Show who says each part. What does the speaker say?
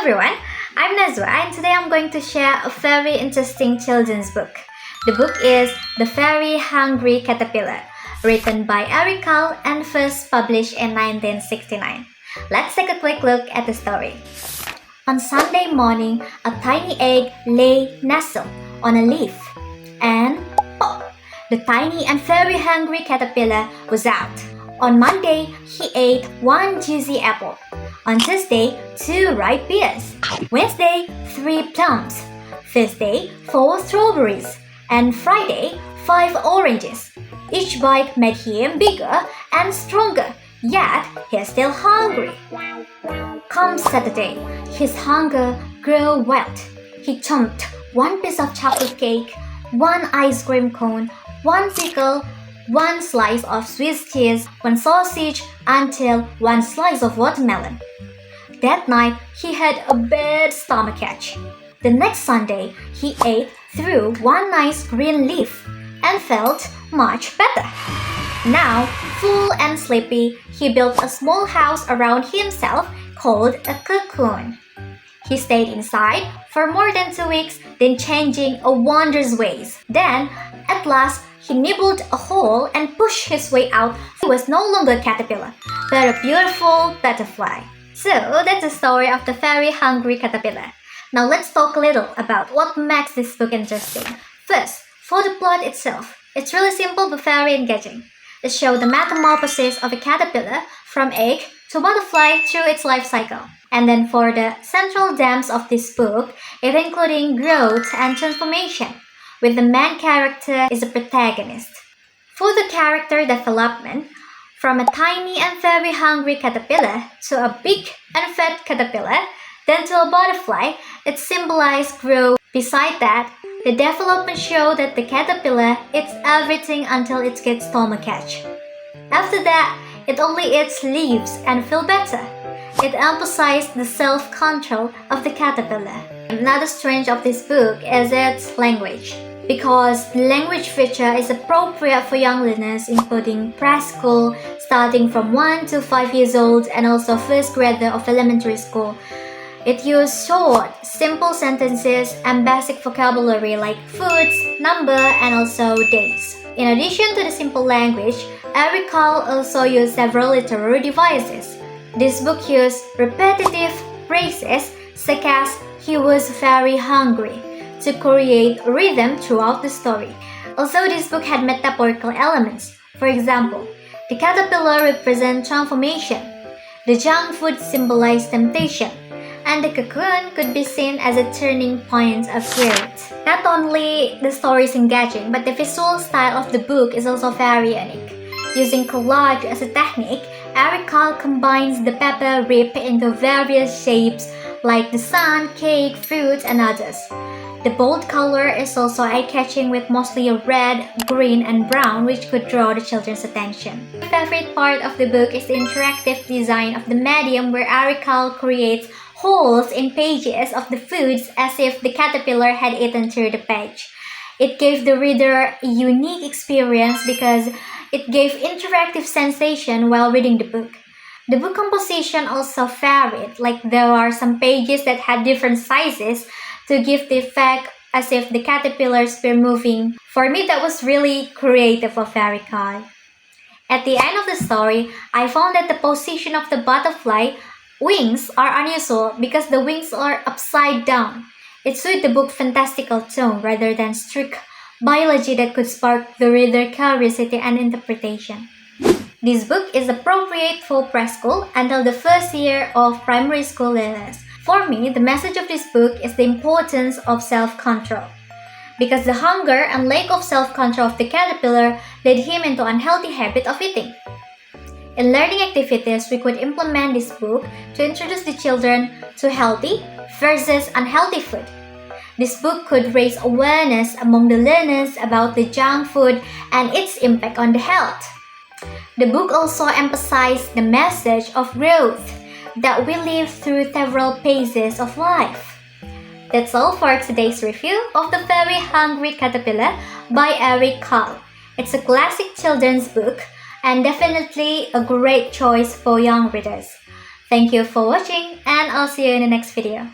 Speaker 1: everyone, I'm Nazwa and today I'm going to share a very interesting children's book. The book is The Very Hungry Caterpillar, written by Carle and first published in 1969. Let's take a quick look at the story. On Sunday morning, a tiny egg lay nestled on a leaf, and pop! The tiny and very hungry caterpillar was out. On Monday, he ate one juicy apple. On Tuesday, 2 ripe pears. Wednesday, 3 plums. Thursday, 4 strawberries. And Friday, 5 oranges. Each bite made him bigger and stronger, yet he's still hungry. Come Saturday, his hunger grew wild. He chomped 1 piece of chocolate cake, 1 ice cream cone, 1 pickle, 1 slice of Swiss cheese, 1 sausage, until 1 slice of watermelon. That night, he had a bad stomachache. The next Sunday, he ate through 1 nice green leaf and felt much better. Now, full and sleepy, he built a small house around himself called a cocoon. He stayed inside for more than 2 weeks, then changing a wondrous ways. Then, at last, he nibbled a hole and pushed his way out. He was no longer a caterpillar, but a beautiful butterfly. So, that's the story of the very hungry caterpillar. Now let's talk a little about what makes this book interesting. First, for the plot itself, it's really simple but very engaging. It shows the metamorphosis of a caterpillar from egg to butterfly through its life cycle. And then for the central themes of this book, it including growth and transformation, with the main character is the protagonist. For the character development, from a tiny and very hungry caterpillar to a big and fat caterpillar, then to a butterfly, it symbolizes growth. Beside that, the development shows that the caterpillar eats everything until it gets stomachache. After that, it only eats leaves and feels better. It emphasizes the self-control of the caterpillar. Another strength of this book is its language, because the language feature is appropriate for young learners including preschool, starting from 1 to 5 years old, and also first grader of elementary school. It uses short, simple sentences and basic vocabulary like foods, number, and also days. In addition to the simple language, Carle also used several literary devices. This book used repetitive phrases such as "he was very hungry" to create rhythm throughout the story. Also, this book had metaphorical elements. For example, the caterpillar represents transformation, the junk food symbolized temptation, and the cocoon could be seen as a turning point of growth. Not only the story is engaging, but the visual style of the book is also very unique. Using collage as a technique, Carle combines the paper ripped into various shapes like the sun, cake, fruits, and others. The bold color is also eye-catching with mostly red, green, and brown, which could draw the children's attention. My favorite part of the book is the interactive design of the medium, where Carle creates holes in pages of the foods as if the caterpillar had eaten through the page. It gave the reader a unique experience because it gave interactive sensation while reading the book. The book composition also varied, like there are some pages that had different sizes to give the effect as if the caterpillars were moving. For me, that was really creative of Carle. At the end of the story, I found that the position of the butterfly wings are unusual because the wings are upside down. It suited the book's fantastical tone rather than strict biology that could spark the reader's curiosity and interpretation. This book is appropriate for preschool until the first year of primary school learners. For me, the message of this book is the importance of self-control, because the hunger and lack of self-control of the caterpillar led him into an unhealthy habit of eating. In learning activities, we could implement this book to introduce the children to healthy versus unhealthy food. This book could raise awareness among the learners about the junk food and its impact on the health. The book also emphasized the message of growth, that we live through several phases of life. That's all for today's review of The Very Hungry Caterpillar by Carle. It's a classic children's book and definitely a great choice for young readers. Thank you for watching, and I'll see you in the next video.